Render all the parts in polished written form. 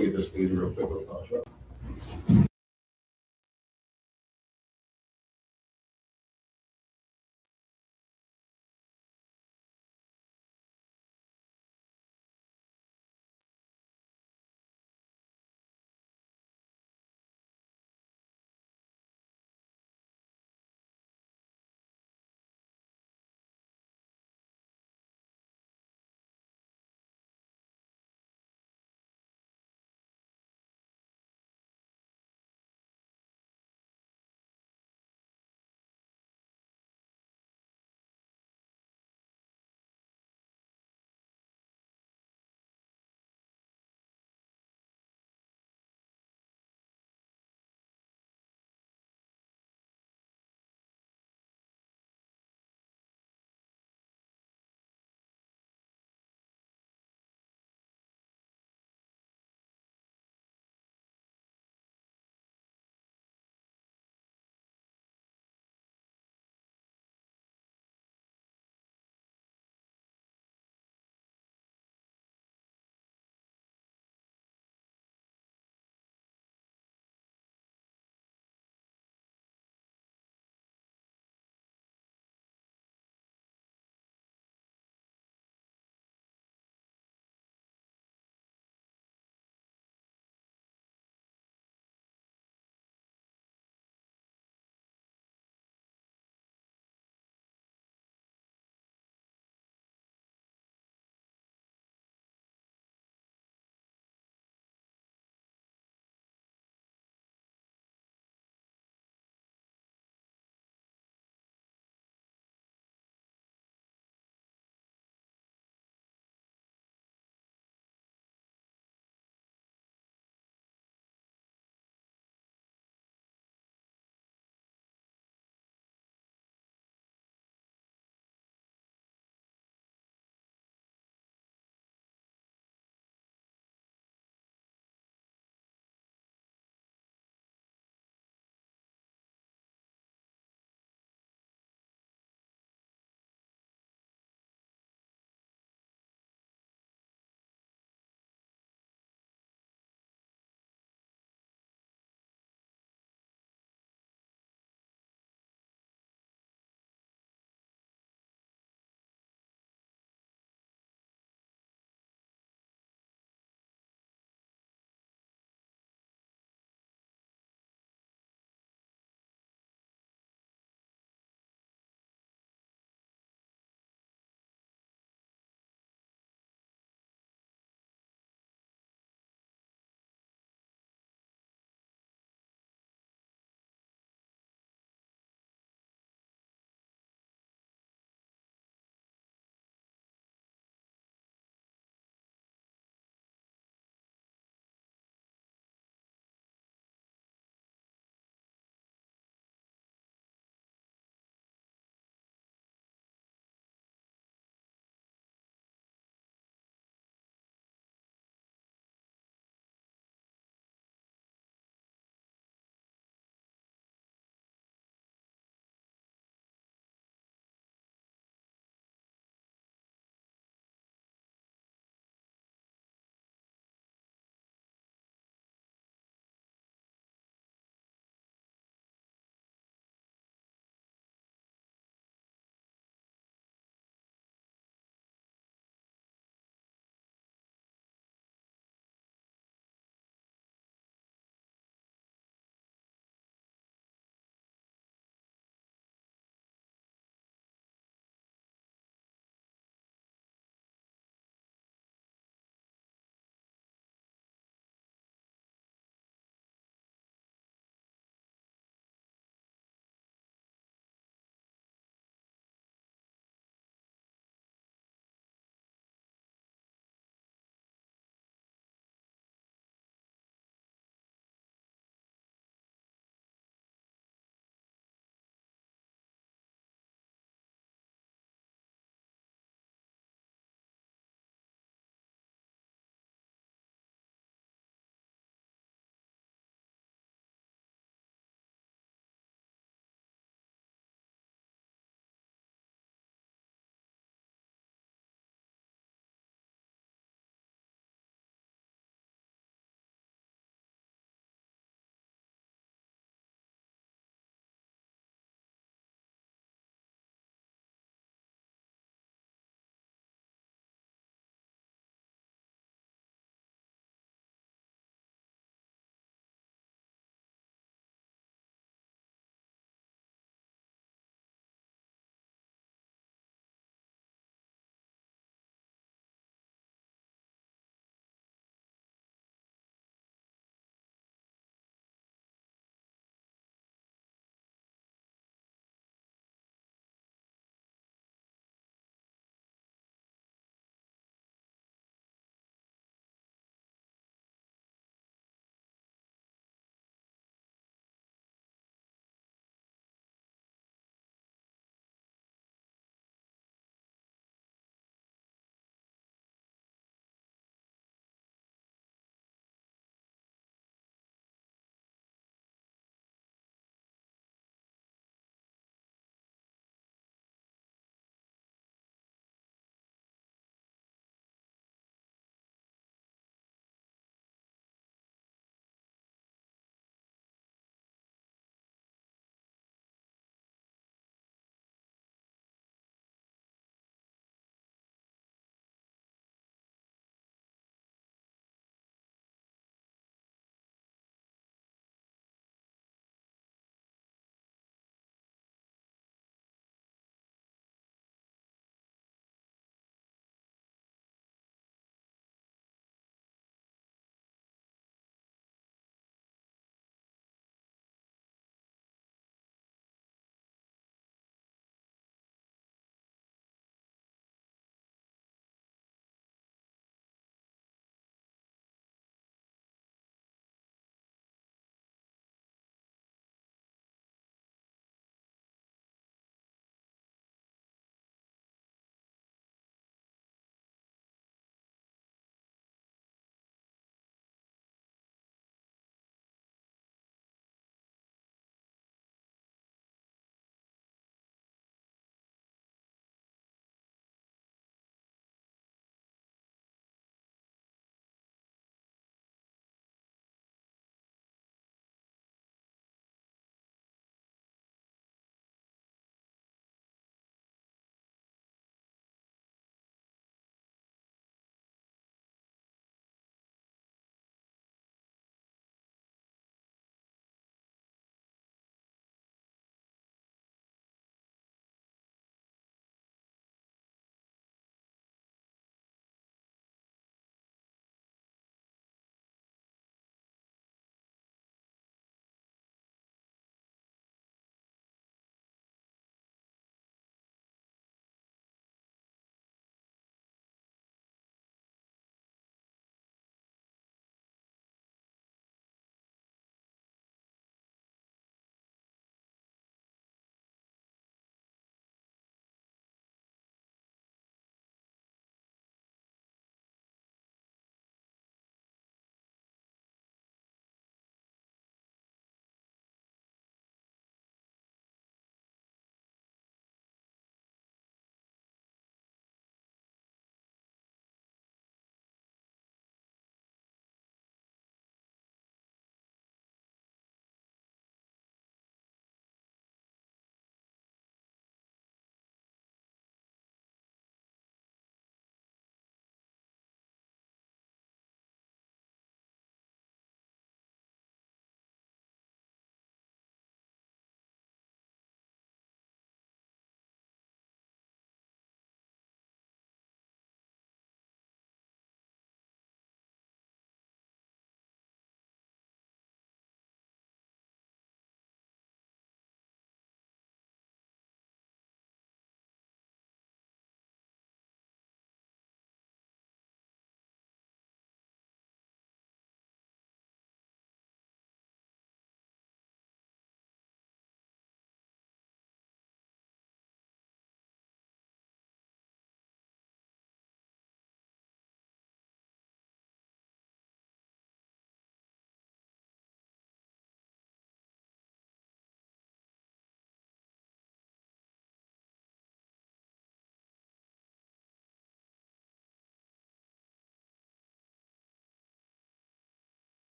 Get this speed real quick. Real fast.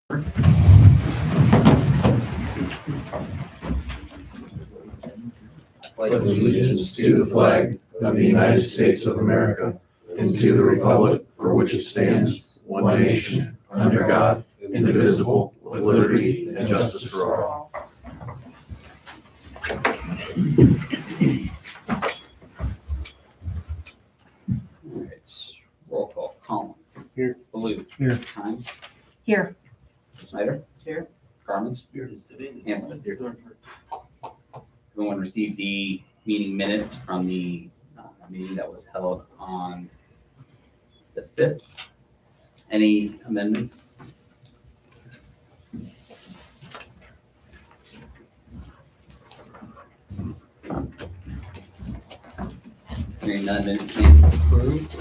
Pledge allegiance to the flag of the United States of America and to the republic for which it stands, one nation, under God, indivisible, with liberty and justice for all. Roll call. Collins. Here. Baloo. Here. Hines. Here. Snyder. Here. Garmin. Here. Hampton. Everyone received the meeting minutes from the meeting that was held on the 5th. Any amendments? Hearing none, minutes stand approved.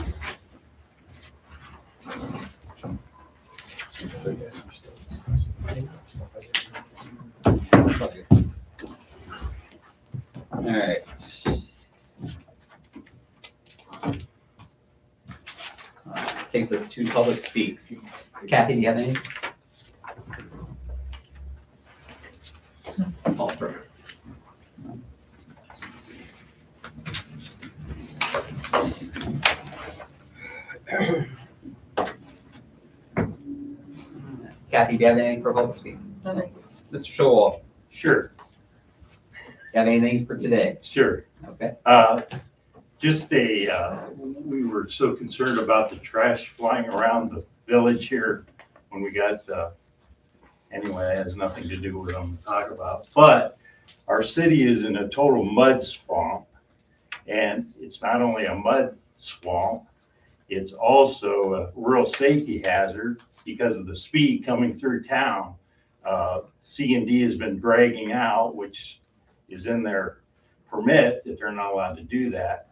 All right. Takes us to public speaks. Kathy, do you have any? Call for it. Kathy, do you have anything for public speaks? Nothing. Mr. Showalter, Sure, you have anything for today? sure. Okay. Just we were so concerned about the trash flying around the village here when we got, anyway, it has nothing to do with what I'm going to talk about. But our city is in a total mud swamp. And it's not only a mud swamp, it's also a real safety hazard because of the speed coming through town. C&D has been dragging out, which is in their permit that they're not allowed to do that.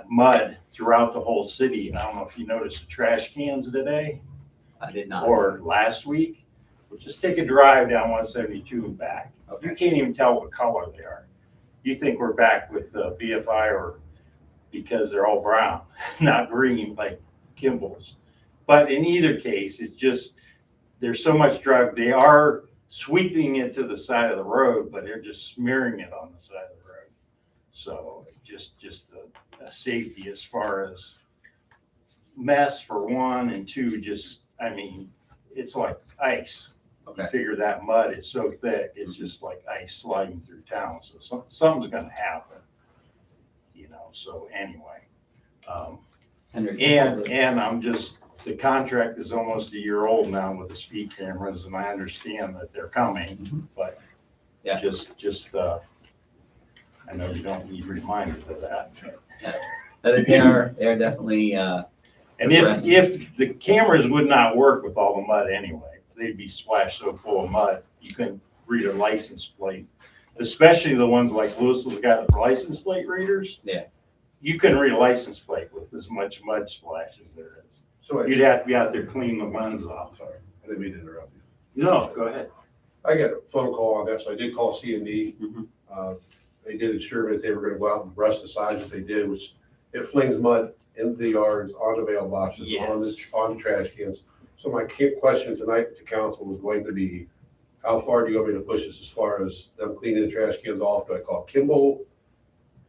Mud throughout the whole city. I don't know if you noticed the trash cans today I did not. or last week. Well, just take a drive down 172 and back. Okay. You can't even tell what color they are. You think we're back with BFI or because they're all brown, not green like Kimball's. But in either case, it's just, there's so much drug. They are sweeping it to the side of the road, but they're just smearing it on the side of the road. So just a safety as far as mess for one, and two, just, I mean, it's like ice. Okay. You figure that mud is so thick, it's just like ice sliding through town. So something's gonna happen, you know, so anyway. Henry, And I'm just, the contract is almost a year old now with the speed cameras, and I understand that they're coming, but Yeah. just, I know you don't need reminders of that. they are definitely, And if the cameras would not work with all the mud anyway, they'd be splashed so full of mud, you couldn't read a license plate, especially the ones like Lewis's got the license plate readers. Yeah. You couldn't read a license plate with as much mud splash as there is. So You'd have to be out there cleaning the lens off. Sorry, I didn't mean to interrupt you. No, go ahead. I got a phone call on that, so I did call C&D. Mhm. They did ensure that they were gonna go out and brush the sides that they did, which it flings mud in the yards, on the mailboxes, on the trash cans. So my question tonight to council was going to be, how far do you want me to push this as far as them cleaning the trash cans off? Do I call Kimball?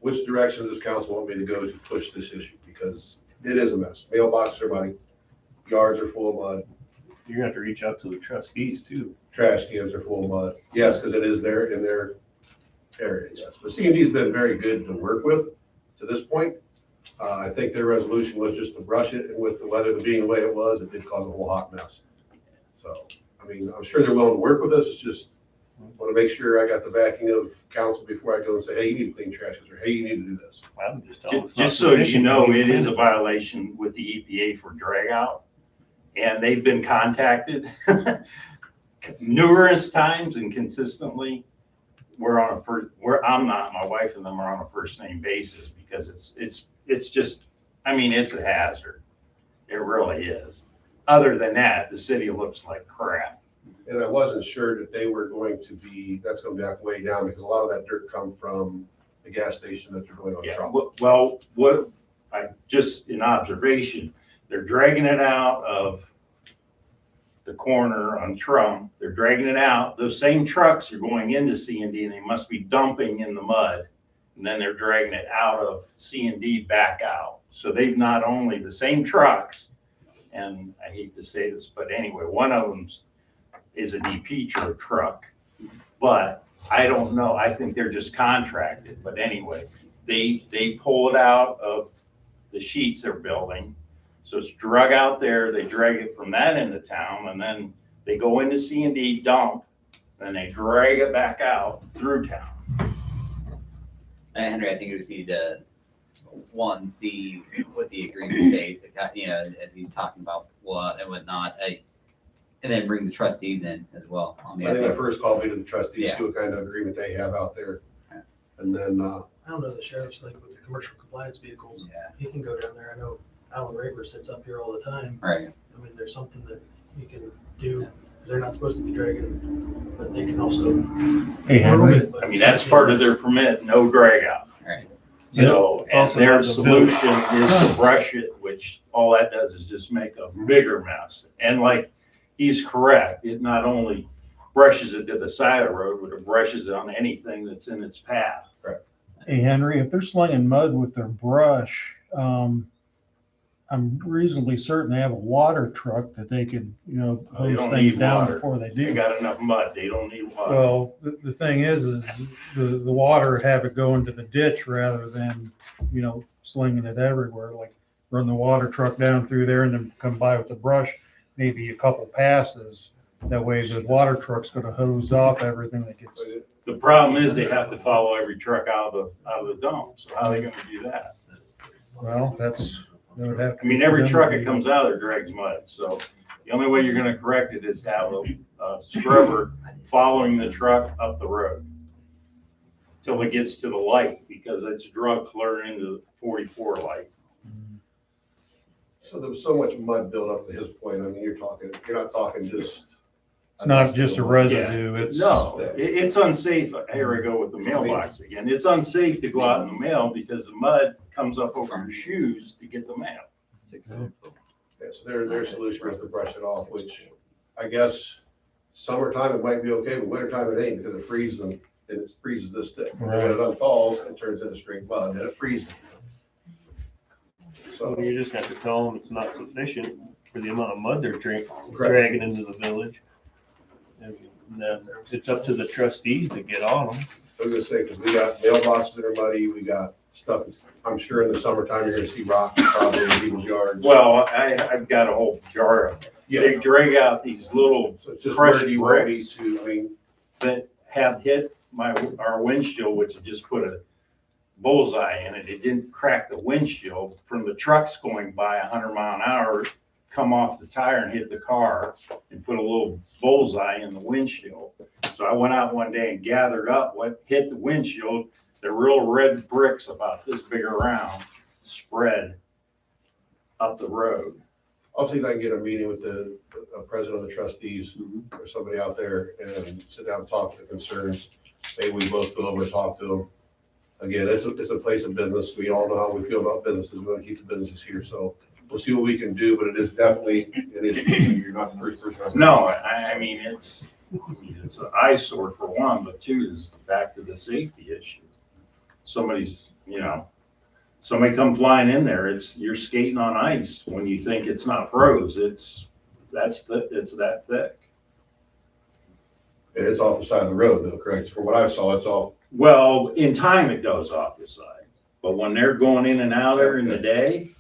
Which direction does council want me to go to push this issue? Because it is a mess. Mailboxes are muddy, yards are full of mud, You're gonna have to reach out to the trustees too. trash cans are full of mud. Yes, because it is there in their area, yes. But C&D's been very good to work with to this point. I think their resolution was just to brush it, and with the weather being the way it was, it did cause a whole hot mess. So, I mean, I'm sure they're willing to work with us. It's just, want to make sure I got the backing of council before I go and say, hey, you need to clean trash cans, or hey, you need to do this. Just so you know, it is a violation with the EPA for drag out. And they've been contacted numerous times and consistently. I'm not, my wife and them are on a first name basis because it's just, I mean, it's a hazard. It really is. Other than that, the city looks like crap. And I wasn't sure that they were going to be, that's going to back way down, because a lot of that dirt come from the gas station that they're going on Yeah, truck. well, what I just in observation, they're dragging it out of the corner on Trump. They're dragging it out. Those same trucks are going into C&D and they must be dumping in the mud. And then they're dragging it out of C&D back out. So they've not only the same trucks, and I hate to say this, but anyway, one of them is a DP truck, but I don't know. I think they're just contracted. But anyway, they pull it out of the sheets they're building. So it's drug out there. They drag it from that end of town, and then they go into C&D, dump, and they drag it back out through town. Henry, I think we just need to, one, see what the agreement state, you know, as he's talking about what and whatnot, and then bring the trustees in as well. I think my first call will be to the trustees, Yeah. see what kind of agreement they have out there. Yeah. And then, I don't know the sheriff's like with the commercial compliance vehicles. Yeah. He can go down there. I know Alan Raver sits up here all the time. Right. I mean, there's something that you can do. They're not supposed to be dragging, but they can also. Hey, Henry. I mean, that's part of their permit, no drag out. Right. So, It's and also their not the solution is to brush it, which all that does is just make a bigger mess. And like, he's correct, it not only brushes it to the side of the road, but it brushes it on anything that's in its path. Hey, Henry, if they're slinging mud with their brush, I'm reasonably certain they have a water truck that they can, you know, They hose don't things need down water. before they They do. got enough mud, they don't need water. Well, the thing is the water have it go into the ditch rather than, you know, slinging it everywhere. Like run the water truck down through there and then come by with the brush, maybe a couple passes. That way the water truck's gonna hose off everything that gets. The problem is they have to follow every truck out of the dump, so how are they gonna do that? Well, that's, that would have to. I mean, every truck that comes out of there drags mud, so the only way you're gonna correct it is to have a scrubber following the truck up the road till it gets to the light, because it's drug clear into the 44 light. so there was so much mud built up to his point. I mean, you're not talking just. It's not just a residue, it's. No, it's unsafe. Here I go with the mailbox again. It's unsafe to go out in the mail because the mud comes up over your shoes to get the mail. 600. Yeah, so their solution was to brush it off, which I guess summertime it might be okay, but wintertime it ain't because it freezes them. And it freezes this thick. And then it unthaws and turns into straight mud, and it freezes. So So, you just have to tell them it's not sufficient for the amount of mud they're Correct. dragging into the village. And then it's up to the trustees to get on them. I was gonna say, because we got mailboxes that are muddy, we got stuff that's, I'm sure in the summertime, you're gonna see rocks probably in people's yards. Well, I've got a whole jar of them. They Yeah, drag out these little so it's just crushed where you want me bricks. to, I mean, that have hit our windshield, which had just put a bullseye in it. It didn't crack the windshield from the trucks going by 100 mile an hour, come off the tire and hit the car and put a little bullseye in the windshield. So I went out one day and gathered up what hit the windshield. They're real red bricks about this big around, spread up the road. I'll see if I can get a meeting with the president of the trustees or somebody out there and sit down and talk to the concerns. Maybe we both go over and talk to them. Again, it's a place of business. We all know how we feel about businesses. We want to keep the businesses here, so we'll see what we can do, but it is definitely an issue. You're not the first person. No, I mean, it's an eyesore for one, but two is back to the safety issue. Somebody's, somebody come flying in there, you're skating on ice when you think it's not froze. It's that thick. It's off the side of the road though, correct? From what I saw, it's off. Well, in time it goes off the side, but when they're going in and out there in the day,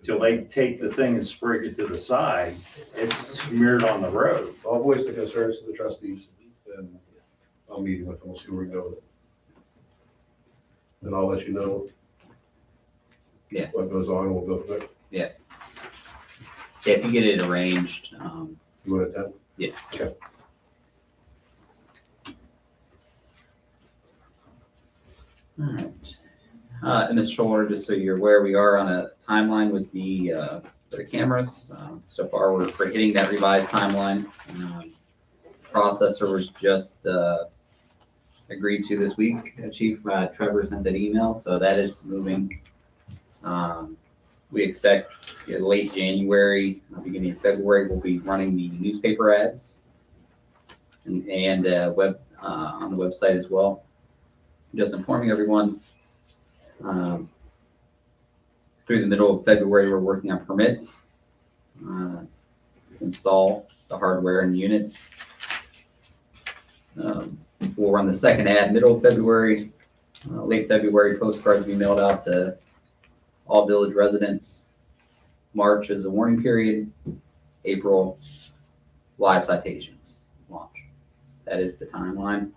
till they take the thing and sprig it to the side, it's smeared on the road. I'll voice the concerns to the trustees and I'll meet with them. We'll see where we go with it. Then I'll let you know. Yeah. What goes on, we'll go from there. Yeah, if you get it arranged, You want it done? Yeah. Okay. all right. And Mr. Shoulders, just so you're aware, we are on a timeline with the cameras. So far, we're hitting that revised timeline. Processor was just agreed to this week. Chief Trevor sent that email, so that is moving. We expect late January, beginning of February, we'll be running the newspaper ads and web on the website as well. Just informing everyone, through the middle of February, we're working on permits to install the hardware and units. We'll run the second ad middle of February. Late February, postcards will be mailed out to all village residents. March is a warning period. April, live citations launch. That is the timeline.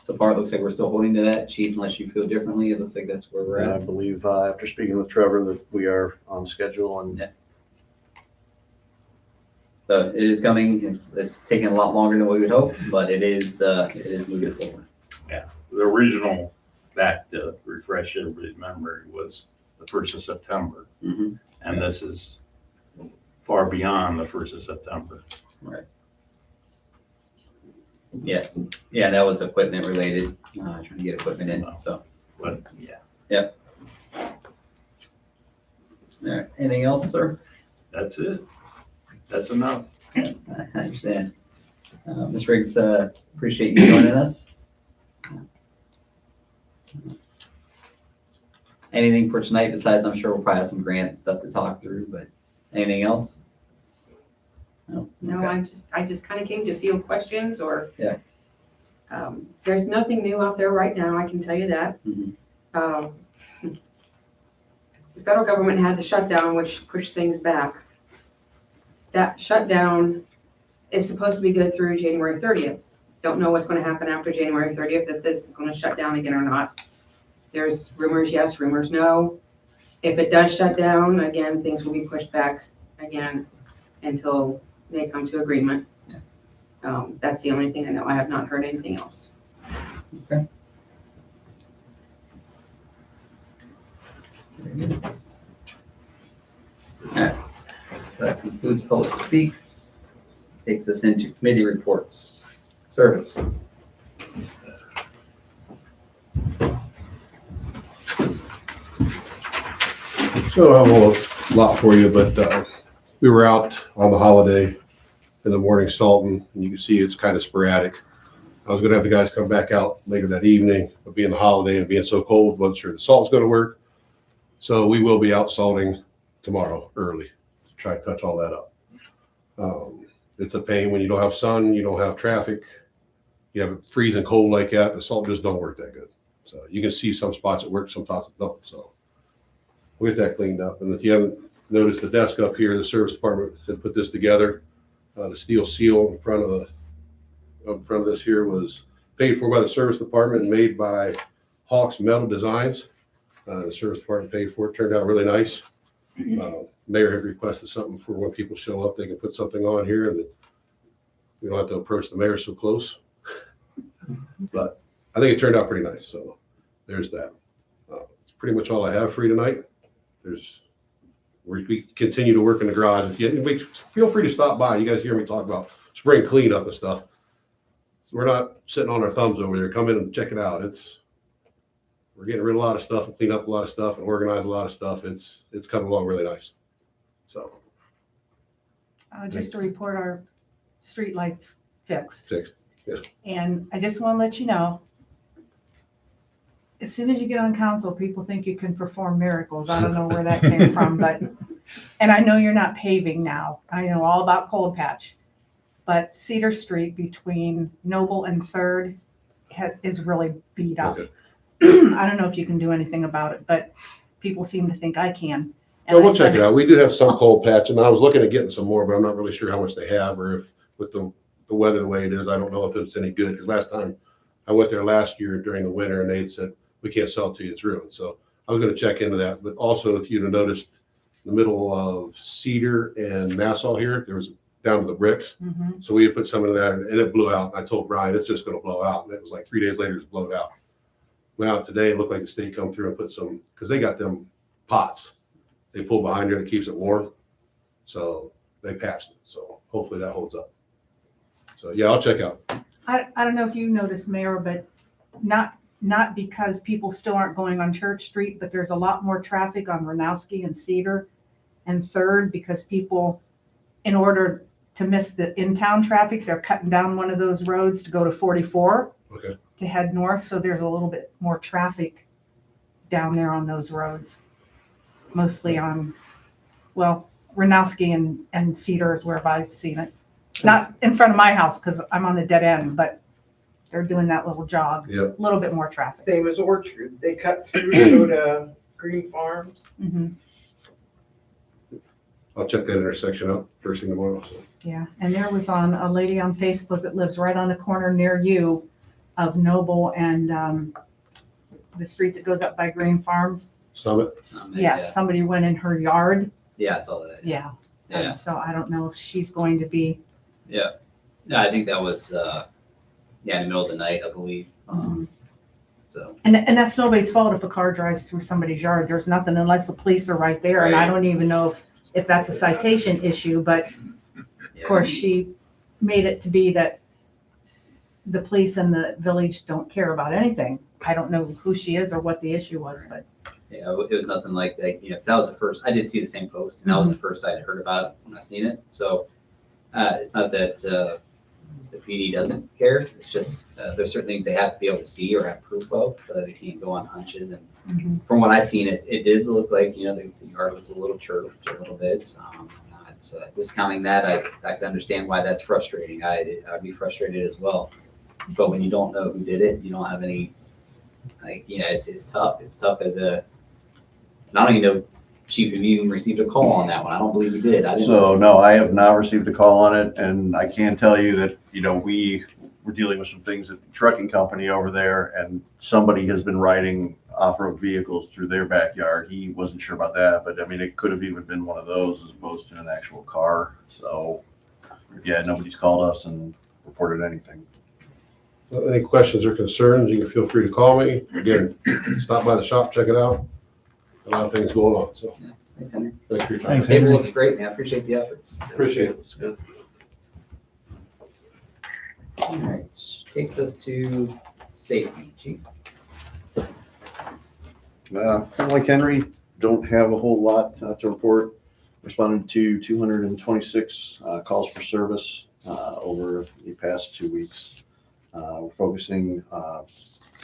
So far, it looks like we're still holding to that. Chief, unless you feel differently, it looks like that's where we're I at. believe after speaking with Trevor that we are on schedule and So it is coming. It's taking a lot longer than we would hope, but it is moving forward. The original, back to refresh everybody's memory, was the 1st of September. Mhm. And this is far beyond the 1st of September. Right. Yeah, that was equipment related, trying to get equipment in, so. But yeah, All right, anything else, sir? that's it. That's enough. I understand. Ms. Riggs, appreciate you joining us. Anything for tonight besides, I'm sure we'll probably have some grant stuff to talk through, but anything else? No? No, Okay. I just kind of came to field questions or. Yeah. There's nothing new out there right now, I can tell you that. Mhm. The federal government had the shutdown, which pushed things back. That shutdown is supposed to be good through January 30th. Don't know what's going to happen after January 30th, if this is going to shut down again or not. There's rumors yes, rumors no. If it does shut down, again, things will be pushed back again until they come to agreement. That's the only thing I know. I have not heard anything else. Okay. All right, that concludes public speaks. Takes us into committee reports. Service. So I have a lot for you, but we were out on the holiday in the morning salting, and you can see it's kind of sporadic. I was gonna have the guys come back out later that evening, but being the holiday and being so cold, wasn't sure the salt's gonna work. So we will be out salting tomorrow early to try to touch all that up. It's a pain when you don't have sun, you don't have traffic, you have it freezing cold like that, the salt just don't work that good. So you can see some spots that work, some spots that don't, so we'll get that cleaned up. And if you haven't noticed the desk up here, the service department had put this together. The steel seal in front of this here was paid for by the service department and made by Hawks Metal Designs. The service department paid for it, turned out really nice. Mayor had requested something for when people show up, they can put something on here and we don't have to approach the mayor so close. But I think it turned out pretty nice, so there's that. It's pretty much all I have for you tonight. We continue to work in the garage. If you feel free to stop by. You guys hear me talk about spring cleanup and stuff. We're not sitting on our thumbs over there. Come in and check it out. We're getting rid of a lot of stuff and clean up a lot of stuff and organize a lot of stuff. It's coming along really nice. So Just to report our street lights fixed. fixed. And I just want to let you know, as soon as you get on council, people think you can perform miracles. I don't know where that came from, but, and I know you're not paving now. I know all about cold patch. But Cedar Street between Noble and Third is really beat up. Okay. I don't know if you can do anything about it, but people seem to think I can. And Well, I we'll check said, it out. We do have some cold patch, and I was looking at getting some more, but I'm not really sure how much they have, or if with the weather the way it is, I don't know if it's any good. Because last time I went there last year during the winter, and they had said we can't sell it to you; it's ruined. So I was going to check into that. But also, if you'd have noticed, in the middle of Cedar and Nassau here, there was down to the bricks. Mhm. So we had put some of that, and it blew out. And I told Brian it's just going to blow out, and it was like 3 days later, it's blowed out. Went out today, it looked like the state come through and put some, because they got them pots they pull behind here that keeps it warm. So they patched it. So hopefully that holds up. So yeah, I'll check out. I don't know if you noticed, Mayor, but not because people still aren't going on Church Street, but there's a lot more traffic on Ranowski and Cedar. and Third, because people, in order to miss the in-town traffic, they're cutting down one of those roads to go to 44 Okay. to head north, so there's a little bit more traffic down there on those roads. Mostly on, well, Renowski and Cedar is where I've seen it. Not in front of my house, because I'm on a dead end, but they're doing that little jog, Yep. a little bit more traffic. Same as Orchard. They cut through to go to Green Farms. Mhm. I'll check that intersection out first thing tomorrow. So. Yeah, and there was a lady on Facebook that lives right on the corner near you of Noble and the street that goes up by Green Farms. Summit. Yes, somebody went in her yard. Yeah, I saw that. Yeah. Yeah. And so I don't know if she's going to be. Yeah, I think that was, in the middle of the night, I believe. So, And that's nobody's fault if a car drives through somebody's yard. There's nothing unless the police are right there. And I Right. don't even know if that's a citation issue, but of course she made it to be that the police and the village don't care about anything. I don't know who she is or what the issue was, but yeah, it was nothing like that, because that was the first, I did see the same post, and that was the first I'd heard about it when I seen it. So it's not that the PD doesn't care, it's just there's certain things they have to be able to see or have proof of, but they can't go on hunches. And from what I seen, it did look like, the yard was a little churched a little bit. I'm not discounting that. I can understand why that's frustrating. I'd be frustrated as well. But when you don't know who did it, you don't have any, it's tough. It's tough as a, and I don't even know, Chief, if you even received a call on that one. I don't believe you did. I didn't know. So, no, I have not received a call on it, and I can tell you that, we were dealing with some things at the trucking company over there, and somebody has been riding off-road vehicles through their backyard. He wasn't sure about that, but I mean, it could have even been one of those as opposed to an actual car. So, yeah, nobody's called us and reported anything. Any questions or concerns, you can feel free to call me. Again, stop by the shop, check it out. A lot of things going on, so Thanks, Henry. thanks for your time. Thanks, Table Henry. looks great, man. I appreciate the efforts. Appreciate it. It's good. All right, takes us to safety, Chief. Kind of like Henry, don't have a whole lot to report. Responded to 226 calls for service over the past 2 weeks. We're focusing a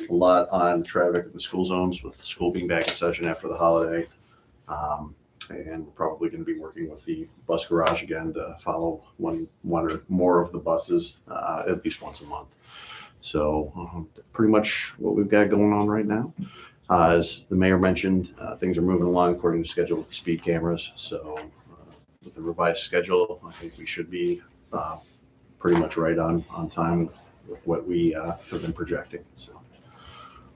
lot on traffic in the school zones, with school being back in session after the holiday. And we're probably going to be working with the bus garage again to follow one or more of the buses at least once a month. So pretty much what we've got going on right now. As the mayor mentioned, things are moving along according to schedule with the speed cameras. So with the revised schedule, I think we should be pretty much right on time with what we have been projecting. So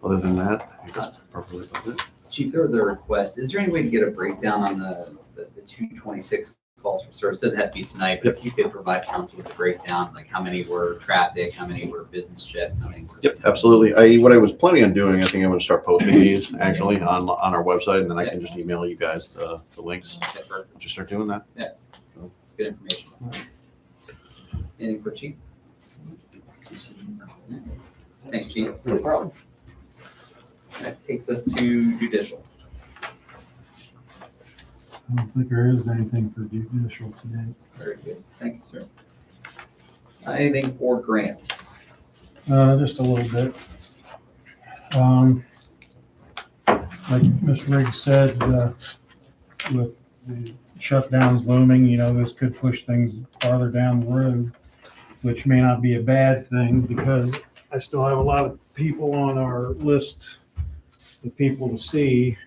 other than that, I think that's probably about it. Chief, there was a request. Is there any way to get a breakdown on the 226 calls for service? It doesn't have to be tonight, but if you could provide council with a breakdown, like how many were traffic, how many were business jets, how many were. Yep, absolutely. What I was planning on doing, I think I'm going to start posting these actually on our website, and then I can just email you guys the links. That's perfect. Just start doing that. It's good information. Anything for Chief? Thanks, Chief. No problem. That takes us to judicial. I don't think there is anything for judicial today. Very good. Thank you, sir. Anything for grants? Just a little bit. Like Ms. Riggs said, with the shutdowns looming, this could push things farther down the road, which may not be a bad thing because I still have a lot of people on our list of people to see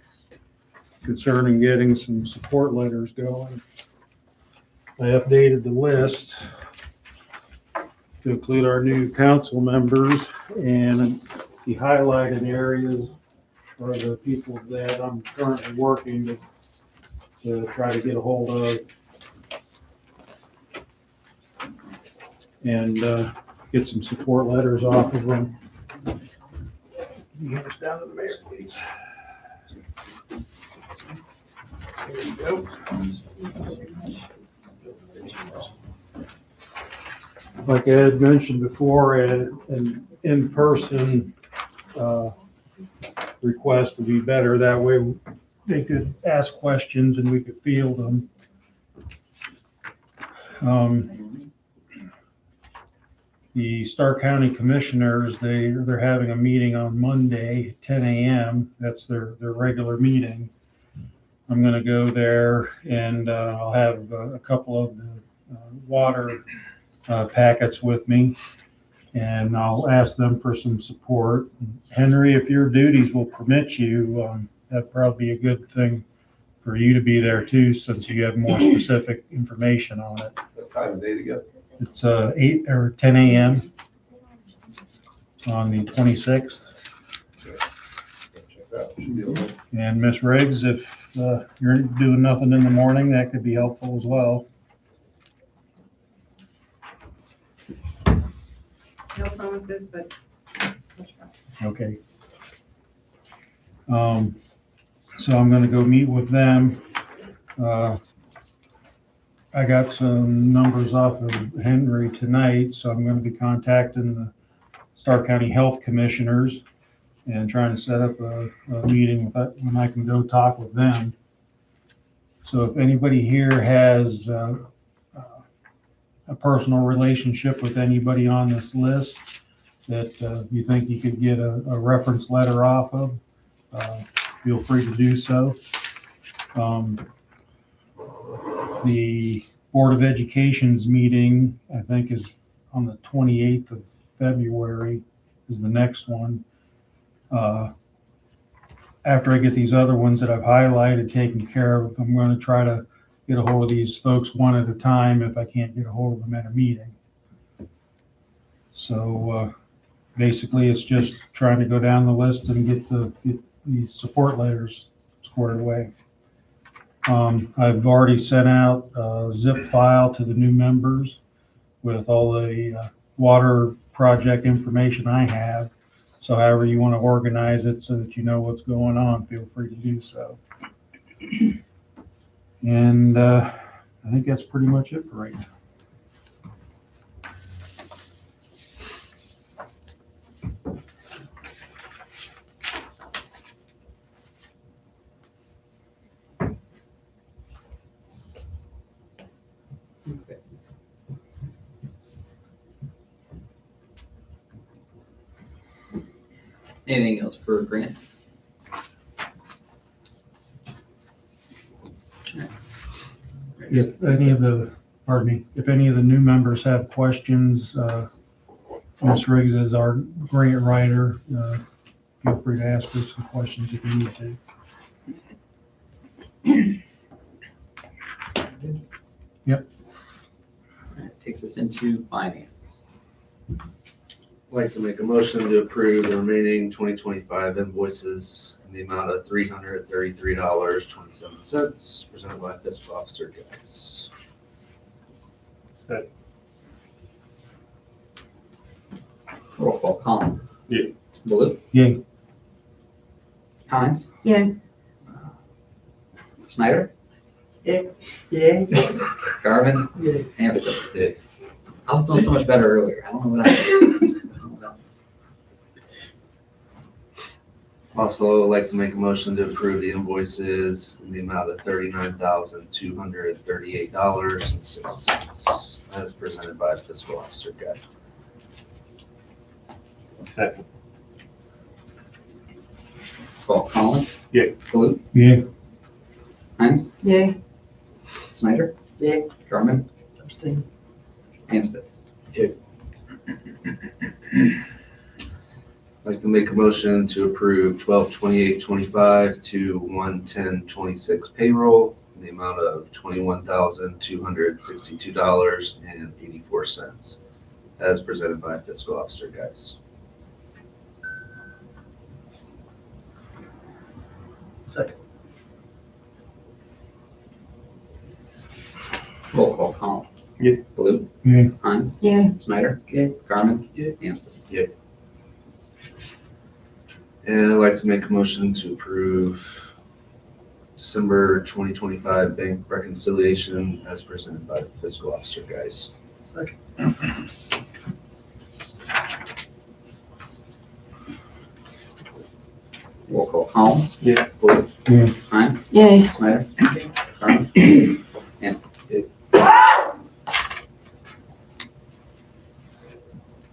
concerning getting some support letters going. I updated the list to include our new council members, and the highlighted areas are the people that I'm currently working to try to get a hold of and get some support letters off of them. Can you get this down to the mayor, please? There you go. Like I had mentioned before, an in-person request would be better. That way they could ask questions and we could field them. The Stark County Commissioners, they're having a meeting on Monday, 10 a.m. That's their regular meeting. I'm gonna go there and I'll have a couple of the water packets with me, and I'll ask them for some support. Henry, if your duties will permit you, that'd probably be a good thing for you to be there too, since you have more specific information on it. What time of day to get? It's 8 or 10 a.m. on the 26th. Check that out. Should be okay. And Miss Riggs, if you're doing nothing in the morning, that could be helpful as well. No promises, but. Okay. So I'm gonna go meet with them. I got some numbers off of Henry tonight, so I'm gonna be contacting the Stark County Health Commissioners and trying to set up a meeting when I can go talk with them. So if anybody here has a personal relationship with anybody on this list that you think you could get a reference letter off of, feel free to do so. The Board of Education's meeting, I think, is on the 28th of February is the next one. After I get these other ones that I've highlighted taken care of, I'm going to try to get a hold of these folks one at a time if I can't get a hold of them at a meeting. So basically, it's just trying to go down the list and get these support letters squared away. I've already sent out a zip file to the new members with all the water project information I have. So however you want to organize it so that you know what's going on, feel free to do so. And I think that's pretty much it for right now. Okay. Anything else for grants? If any of the new members have questions, Ms. Riggs is our grant writer. Feel free to ask her some questions if you need to. Yep. All right, takes us into finance. I'd like to make a motion to approve the remaining 2025 invoices in the amount of $333.27 presented by Fiscal Officer Geis. Roll call. Collins. Yeah. Baloo. Yay. Hines. Yeah. Snyder. Yeah. Garvin. Yeah. Amstutz. Yeah. I was doing so much better earlier. I don't know what I did. Also, I'd like to make a motion to approve the invoices in the amount of $39,238.06 as presented by Fiscal Officer Geis. Second. Call. Collins. Yeah. Baloo. Yeah. Hines. Yeah. Snyder. Yeah. Garmin. Abstain. Amstutz. I'd like to make a motion to approve 12/28/25 to 1/10/26 payroll in the amount of $21,262.84 as presented by Fiscal Officer Geis. Second. Roll call. Collins. Yeah. Baloo. Yeah. Hines. Yeah. Snyder. Yeah. Garmin. Yeah. Amstutz. And I'd like to make a motion to approve December 2025 bank reconciliation as presented by Fiscal Officer Geis. Second. Roll call. Collins. Yeah. Baloo. Yeah. Hines, Yay. Snyder, Carmen, and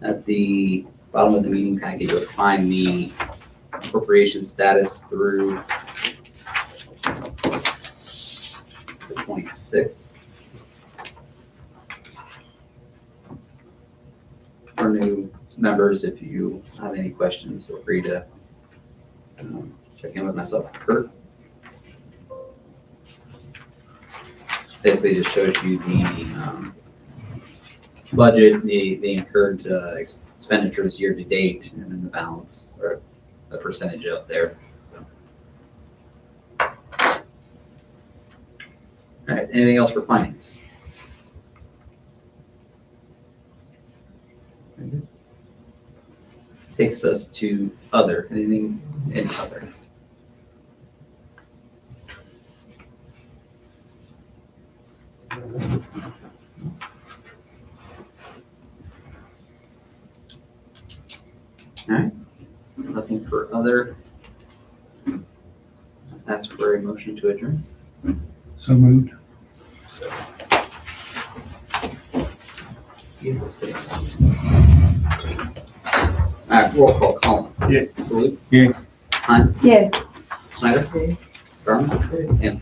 at the bottom of the meeting packet, you'll find the appropriation status through the 26th. For new members, if you have any questions, feel free to check in with myself, Kurt. Basically just shows you the budget, the incurred expenditures year to date, and then the balance or the percentage up there. So. All right, anything else for finance? Takes us to other, anything in other. All right, nothing for other. Ask for a motion to adjourn. So moved. All right, roll call, Collins. Yeah. Blue. Yeah. Hunt. Yay. Snyder. Garmin. And